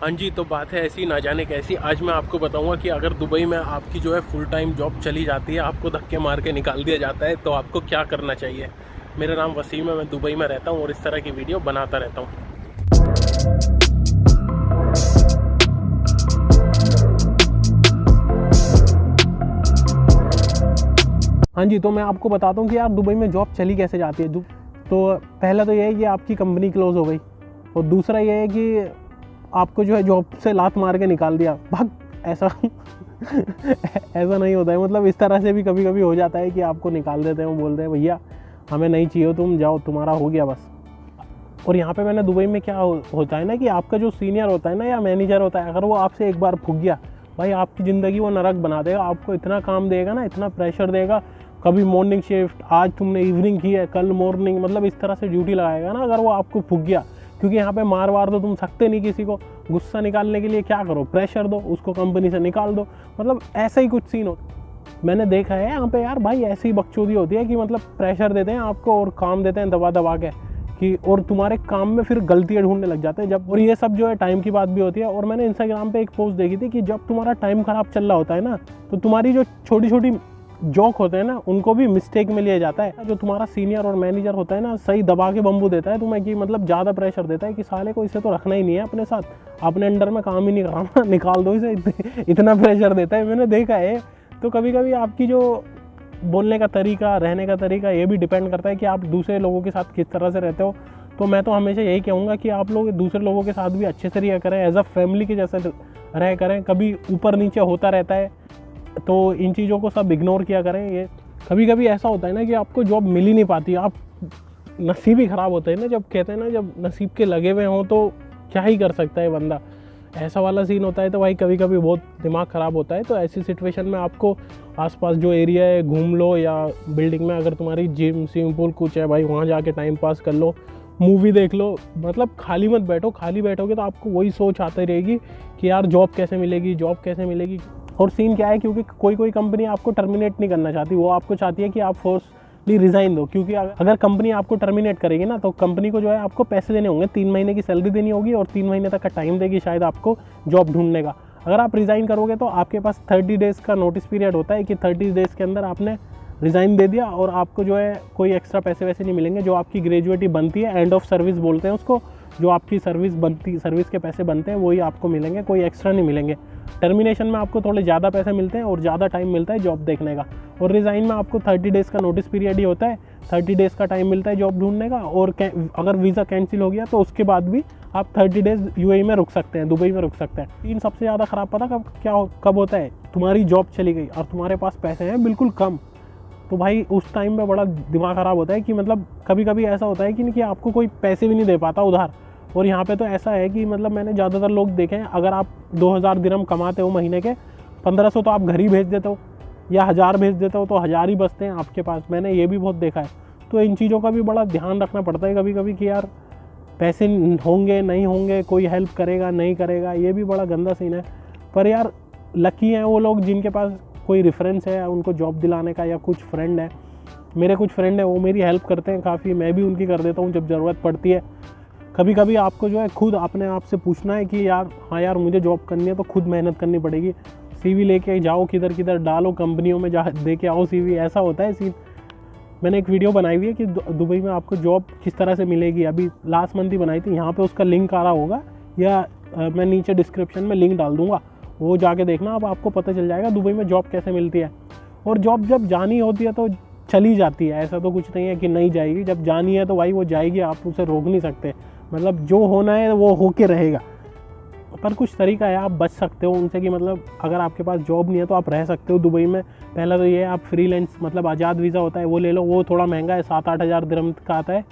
हाँ जी, तो बात है ऐसी ना जाने कैसी। आज मैं आपको बताऊंगा कि अगर दुबई में आपकी जो है फुल टाइम जॉब चली जाती है, आपको धक्के मार के निकाल दिया जाता है, तो आपको क्या करना चाहिए। मेरा नाम वसीम है, मैं दुबई में रहता हूँ और इस तरह की वीडियो बनाता रहता हूँ। हाँ जी, तो मैं आपको बताता हूँ कि यार दुबई में जॉब चली कैसे जाती है। तो पहला तो ये है कि आपकी कंपनी क्लोज़ हो गई, और दूसरा ये है कि आपको जो है जॉब से लात मार के निकाल दिया, भाग। ऐसा ऐसा नहीं होता है, मतलब इस तरह से भी कभी कभी हो जाता है कि आपको निकाल देते हैं, वो बोलते हैं भैया हमें नहीं चाहिए, तुम जाओ, तुम्हारा हो गया बस। और यहाँ पे मैंने दुबई में क्या होता है ना कि आपका जो सीनियर होता है ना या मैनेजर होता है, अगर वो आपसे एक बार फूक गया, भाई आपकी ज़िंदगी वो नरक बना देगा। आपको इतना काम देगा ना, इतना प्रेशर देगा, कभी मॉर्निंग शिफ्ट, आज तुमने इवनिंग की है, कल मॉर्निंग, मतलब इस तरह से ड्यूटी लगाएगा ना अगर वो आपको फूक गया। क्योंकि यहाँ पे मार वार तो तुम सकते नहीं किसी को, गुस्सा निकालने के लिए क्या करो, प्रेशर दो, उसको कंपनी से निकाल दो, मतलब ऐसा ही कुछ सीन हो। मैंने देखा है यहाँ पे यार, भाई ऐसी ही बकचोदी होती है कि मतलब प्रेशर देते हैं आपको और काम देते हैं दबा दबा के कि, और तुम्हारे काम में फिर गलतियाँ ढूंढने लग जाते हैं जब। और ये सब जो है टाइम की बात भी होती है। और मैंने इंस्टाग्राम पे एक पोस्ट देखी थी कि जब तुम्हारा टाइम ख़राब चल रहा होता है ना, तो तुम्हारी जो छोटी छोटी जोक होते हैं ना, उनको भी मिस्टेक में लिया जाता है। जो तुम्हारा सीनियर और मैनेजर होता है ना, सही दबा के बम्बू देता है तुम्हें, कि मतलब ज़्यादा प्रेशर देता है कि साले को इसे तो रखना ही नहीं है अपने साथ, अपने अंडर में काम ही नहीं कराना, निकाल दो इसे, इतना प्रेशर देता है, मैंने देखा है। तो कभी कभी आपकी जो बोलने का तरीका, रहने का तरीका, ये भी डिपेंड करता है कि आप दूसरे लोगों के साथ किस तरह से रहते हो। तो मैं तो हमेशा यही कहूँगा कि आप लोग दूसरे लोगों के साथ भी अच्छे से रिया करें, एज अ फैमिली के जैसे रह करें। कभी ऊपर नीचे होता रहता है, तो इन चीज़ों को सब इग्नोर किया करें। ये कभी कभी ऐसा होता है ना कि आपको जॉब मिल ही नहीं पाती, आप नसीब ही ख़राब होते हैं ना, जब कहते हैं ना जब नसीब के लगे हुए हों तो क्या ही कर सकता है बंदा, ऐसा वाला सीन होता है। तो भाई कभी कभी बहुत दिमाग ख़राब होता है। तो ऐसी सिचुएशन में आपको आसपास जो एरिया है घूम लो, या बिल्डिंग में अगर तुम्हारी जिम स्विमिंग पूल कुछ है, भाई वहाँ जाके टाइम पास कर लो, मूवी देख लो। मतलब खाली मत बैठो, खाली बैठोगे तो आपको वही सोच आती रहेगी कि यार जॉब कैसे मिलेगी, जॉब कैसे मिलेगी। और सीन क्या है, क्योंकि कोई कंपनी आपको टर्मिनेट नहीं करना चाहती, वो आपको चाहती है कि आप फोर्सली रिज़ाइन दो। क्योंकि अगर कंपनी आपको टर्मिनेट करेगी ना, तो कंपनी को जो है आपको पैसे देने होंगे, 3 महीने की सैलरी देनी होगी, और 3 महीने तक का टाइम देगी शायद आपको जॉब ढूंढने का। अगर आप रिज़ाइन करोगे तो आपके पास 30 डेज़ का नोटिस पीरियड होता है कि 30 डेज़ के अंदर आपने रिज़ाइन दे दिया, और आपको जो है कोई एक्स्ट्रा पैसे वैसे नहीं मिलेंगे। जो आपकी ग्रेजुएटी बनती है, एंड ऑफ सर्विस बोलते हैं उसको, जो आपकी सर्विस के पैसे बनते हैं वही आपको मिलेंगे, कोई एक्स्ट्रा नहीं मिलेंगे। टर्मिनेशन में आपको थोड़े ज़्यादा पैसे मिलते हैं और ज़्यादा टाइम मिलता है जॉब देखने का। और रिज़ाइन में आपको 30 डेज़ का नोटिस पीरियड ही होता है, 30 डेज़ का टाइम मिलता है जॉब ढूंढने का। और अगर वीज़ा कैंसिल हो गया तो उसके बाद भी आप 30 डेज़ यूएई में रुक सकते हैं, दुबई में रुक सकते हैं। तीन सबसे ज़्यादा ख़राब पता कब होता है, तुम्हारी जॉब चली गई और तुम्हारे पास पैसे हैं बिल्कुल कम, तो भाई उस टाइम में बड़ा दिमाग ख़राब होता है। कि मतलब कभी कभी ऐसा होता है कि आपको कोई पैसे भी नहीं दे पाता उधार। और यहाँ पे तो ऐसा है कि मतलब मैंने ज़्यादातर लोग देखे हैं, अगर आप 2000 दिरहम कमाते हो महीने के, 1500 तो आप घर ही भेज देते हो, या 1000 भेज देते हो, तो 1000 ही बचते हैं आपके पास। मैंने ये भी बहुत देखा है। तो इन चीज़ों का भी बड़ा ध्यान रखना पड़ता है कभी कभी कि यार पैसे होंगे नहीं होंगे, कोई हेल्प करेगा नहीं करेगा, ये भी बड़ा गंदा सीन है। पर यार लकी हैं वो लोग जिनके पास कोई रेफरेंस है उनको जॉब दिलाने का, या कुछ फ्रेंड है। मेरे कुछ फ्रेंड है, वो मेरी हेल्प करते हैं काफ़ी, मैं भी उनकी कर देता हूँ जब ज़रूरत पड़ती है। कभी कभी आपको जो है खुद अपने आप से पूछना है कि यार हाँ यार मुझे जॉब करनी है, तो खुद मेहनत करनी पड़ेगी। सीवी लेके जाओ, किधर किधर डालो, कंपनियों में जा दे के आओ सीवी, ऐसा होता है सीन। मैंने एक वीडियो बनाई हुई है कि दुबई में आपको जॉब किस तरह से मिलेगी, अभी लास्ट मंथ ही बनाई थी। यहाँ पे उसका लिंक आ रहा होगा, या मैं नीचे डिस्क्रिप्शन में लिंक डाल दूँगा, वो जाके देखना, अब आपको पता चल जाएगा दुबई में जॉब कैसे मिलती है। और जॉब जब जानी होती है तो चली जाती है, ऐसा तो कुछ नहीं है कि नहीं जाएगी। जब जानी है तो भाई वो जाएगी, आप उसे रोक नहीं सकते। मतलब जो होना है वो होके रहेगा। पर कुछ तरीका है, आप बच सकते हो उनसे, कि मतलब अगर आपके पास जॉब नहीं है तो आप रह सकते हो दुबई में। पहला तो ये है, आप फ्रीलांस मतलब आज़ाद वीज़ा होता है वो ले लो, वो थोड़ा महंगा है, 7-8 हज़ार दिरहम का आता है,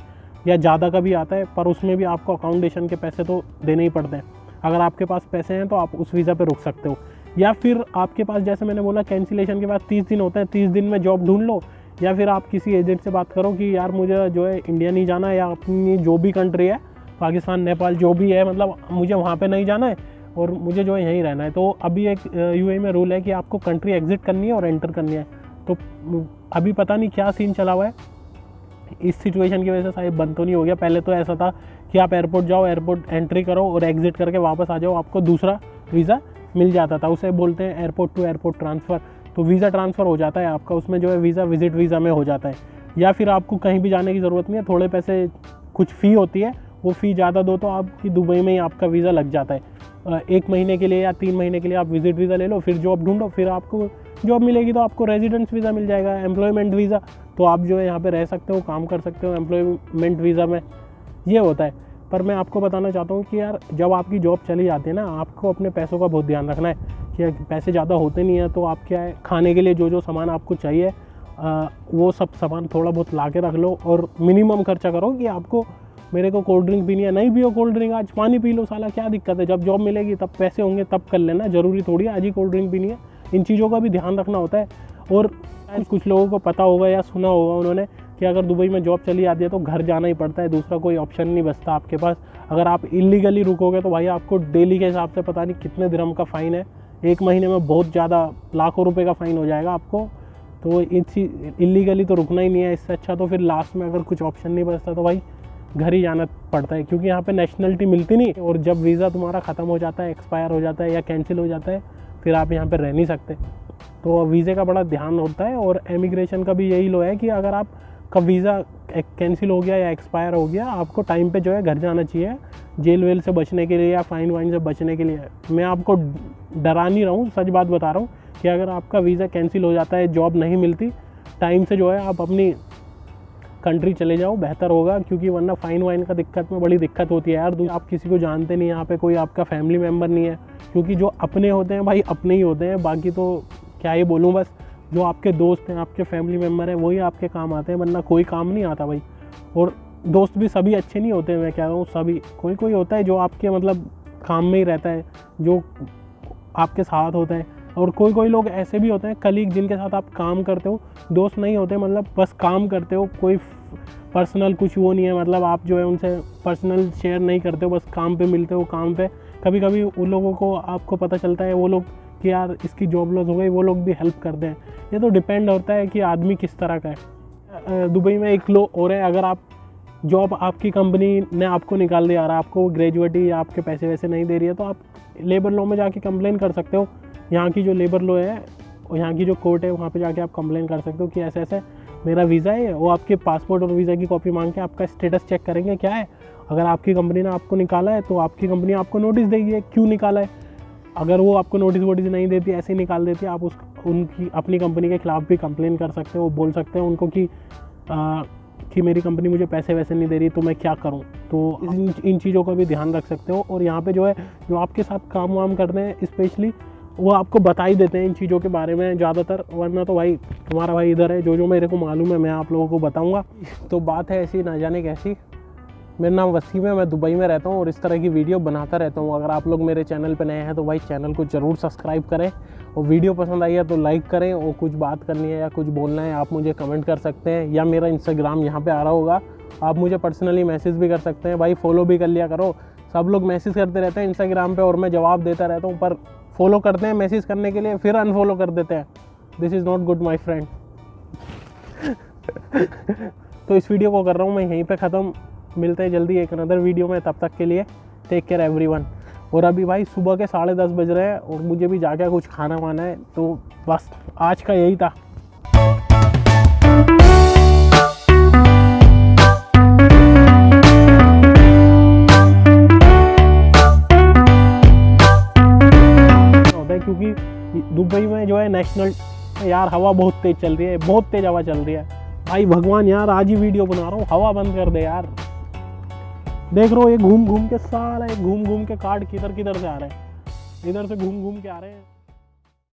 या ज़्यादा का भी आता है, पर उसमें भी आपको अकाउंटेशन के पैसे तो देने ही पड़ते हैं। अगर आपके पास पैसे हैं तो आप उस वीज़ा पर रुक सकते हो। या फिर आपके पास, जैसे मैंने बोला, कैंसिलेशन के बाद 30 दिन होते हैं, 30 दिन में जॉब ढूंढ लो। या फिर आप किसी एजेंट से बात करो कि यार मुझे जो है इंडिया नहीं जाना है, या अपनी जो भी कंट्री है, पाकिस्तान, नेपाल, जो भी है, मतलब मुझे वहाँ पे नहीं जाना है और मुझे जो है यहीं रहना है। तो अभी एक यूएई में रूल है कि आपको कंट्री एग्जिट करनी है और एंटर करनी है। तो अभी पता नहीं क्या सीन चला हुआ है, इस सिचुएशन की वजह से शायद बंद तो नहीं हो गया। पहले तो ऐसा था कि आप एयरपोर्ट जाओ, एयरपोर्ट एंट्री करो और एग्जिट करके वापस आ जाओ, आपको दूसरा वीज़ा मिल जाता था। उसे बोलते हैं एयरपोर्ट टू एयरपोर्ट ट्रांसफ़र। तो वीज़ा ट्रांसफ़र हो जाता है आपका, उसमें जो है वीज़ा विजिट वीज़ा में हो जाता है। या फिर आपको कहीं भी जाने की ज़रूरत नहीं है, थोड़े पैसे कुछ फ़ी होती है, वो फ़ी ज़्यादा दो तो आपकी दुबई में ही आपका वीज़ा लग जाता है। 1 महीने के लिए या 3 महीने के लिए आप विजिट वीज़ा ले लो, फिर जॉब ढूंढो, फिर आपको जॉब मिलेगी तो आपको रेजिडेंस वीज़ा मिल जाएगा, एम्प्लॉयमेंट वीज़ा। तो आप जो है यहाँ पे रह सकते हो, काम कर सकते हो एम्प्लॉयमेंट वीज़ा में, ये होता है। पर मैं आपको बताना चाहता हूँ कि यार जब आपकी जॉब चली जाती है ना, आपको अपने पैसों का बहुत ध्यान रखना है कि पैसे ज़्यादा होते नहीं है, तो आप क्या है, खाने के लिए जो जो सामान आपको चाहिए वो सब सामान थोड़ा बहुत ला के रख लो और मिनिमम खर्चा करो। कि आपको, मेरे को कोल्ड ड्रिंक पीनी है, नहीं पियो कोल्ड ड्रिंक, आज पानी पी लो साला, क्या दिक्कत है, जब जॉब मिलेगी तब पैसे होंगे तब कर लेना, ज़रूरी थोड़ी है आज ही कोल्ड ड्रिंक पीनी है। इन चीज़ों का भी ध्यान रखना होता है। और कुछ लोगों को पता होगा या सुना होगा उन्होंने कि अगर दुबई में जॉब चली जाती है तो घर जाना ही पड़ता है, दूसरा कोई ऑप्शन नहीं बचता आपके पास। अगर आप इलीगली रुकोगे तो भाई आपको डेली के हिसाब से पता नहीं कितने दिरहम का फ़ाइन है, 1 महीने में बहुत ज़्यादा लाखों रुपए का फ़ाइन हो जाएगा आपको। तो इलीगली तो रुकना ही नहीं है। इससे अच्छा तो फिर लास्ट में अगर कुछ ऑप्शन नहीं बचता तो भाई घर ही जाना पड़ता है, क्योंकि यहाँ पे नेशनलिटी मिलती नहीं। और जब वीज़ा तुम्हारा ख़त्म हो जाता है, एक्सपायर हो जाता है या कैंसिल हो जाता है, फिर आप यहाँ पे रह नहीं सकते। तो वीज़े का बड़ा ध्यान होता है। और इमिग्रेशन का भी यही लो है कि अगर आपका वीज़ा कैंसिल हो गया या एक्सपायर हो गया, आपको टाइम पे जो है घर जाना चाहिए, जेल वेल से बचने के लिए या फ़ाइन वाइन से बचने के लिए। मैं आपको डरा नहीं रहा हूँ, सच बात बता रहा हूँ कि अगर आपका वीज़ा कैंसिल हो जाता है, जॉब नहीं मिलती, टाइम से जो है आप अपनी कंट्री चले जाओ, बेहतर होगा। क्योंकि वरना फ़ाइन वाइन का दिक्कत में बड़ी दिक्कत होती है यार। आप किसी को जानते नहीं, यहाँ पे कोई आपका फैमिली मेम्बर नहीं है, क्योंकि जो अपने होते हैं भाई अपने ही होते हैं, बाकी तो क्या ही बोलूँ, बस जो आपके दोस्त हैं, आपके फैमिली मेम्बर हैं, वही आपके काम आते हैं, वरना कोई काम नहीं आता भाई। और दोस्त भी सभी अच्छे नहीं होते, मैं कह रहा हूँ सभी, कोई कोई होता है जो आपके मतलब काम में ही रहता है, जो आपके साथ होता है। और कोई कोई लोग ऐसे भी होते हैं कलीग, जिनके साथ आप काम करते हो, दोस्त नहीं होते, मतलब बस काम करते हो, कोई पर्सनल कुछ वो नहीं है, मतलब आप जो है उनसे पर्सनल शेयर नहीं करते हो, बस काम पे मिलते हो, काम पे। कभी कभी उन लोगों को आपको पता चलता है, वो लोग कि यार इसकी जॉब लॉस हो गई, वो लोग भी हेल्प करते हैं। ये तो डिपेंड होता है कि आदमी किस तरह का है। दुबई में एक लो और है, अगर आप जॉब आपकी कंपनी ने आपको निकाल दिया और आपको ग्रेजुएटी या आपके पैसे वैसे नहीं दे रही है, तो आप लेबर लॉ में जाके कंप्लेन कर सकते हो। यहाँ की जो लेबर लॉ है और यहाँ की जो कोर्ट है, वहाँ पे जाके आप कंप्लेन कर सकते हो कि ऐसे ऐसे मेरा वीज़ा है। वो आपके पासपोर्ट और वीज़ा की कॉपी मांग के आपका स्टेटस चेक करेंगे क्या है। अगर आपकी कंपनी ने आपको निकाला है तो आपकी कंपनी आपको नोटिस देगी क्यों निकाला है। अगर वो आपको नोटिस वोटिस नहीं देती, ऐसे ही निकाल देती है, आप उनकी अपनी कंपनी के खिलाफ भी कंप्लेन कर सकते हो। बोल सकते हैं उनको कि मेरी कंपनी मुझे पैसे वैसे नहीं दे रही, तो मैं क्या करूं। तो इन चीज़ों का भी ध्यान रख सकते हो। और यहाँ पे जो है, जो आपके साथ काम वाम करते हैं स्पेशली, वो आपको बता ही देते हैं इन चीज़ों के बारे में ज़्यादातर, वरना तो भाई तुम्हारा भाई इधर है, जो मेरे को मालूम है मैं आप लोगों को बताऊँगा। तो बात है ऐसी, ना जाने कैसी। मेरा नाम वसीम है, मैं दुबई में रहता हूँ और इस तरह की वीडियो बनाता रहता हूँ। अगर आप लोग मेरे चैनल पर नए हैं तो भाई चैनल को ज़रूर सब्सक्राइब करें, और वीडियो पसंद आई है तो लाइक करें। और कुछ बात करनी है या कुछ बोलना है, आप मुझे कमेंट कर सकते हैं, या मेरा इंस्टाग्राम यहाँ पे आ रहा होगा, आप मुझे पर्सनली मैसेज भी कर सकते हैं। भाई फॉलो भी कर लिया करो, सब लोग मैसेज करते रहते हैं इंस्टाग्राम पर और मैं जवाब देता रहता हूँ, पर फॉलो करते हैं मैसेज करने के लिए, फिर अनफॉलो कर देते हैं। This is not good my friend. तो इस वीडियो को कर रहा हूँ मैं यहीं पे ख़त्म। मिलते हैं जल्दी एक अनदर वीडियो में, तब तक के लिए टेक केयर एवरीवन। और अभी भाई सुबह के 10:30 बज रहे हैं और मुझे भी जाके कुछ खाना वाना है, तो बस आज का यही था। क्योंकि दुबई में जो है नेशनल यार हवा बहुत तेज़ चल रही है, बहुत तेज़ हवा चल रही है भाई। भगवान यार आज ही वीडियो बना रहा हूँ, हवा बंद कर दे यार। देख रहे हो ये घूम घूम के साला, घूम घूम के कार्ड किधर किधर से आ रहे हैं, इधर से घूम घूम के आ रहे हैं।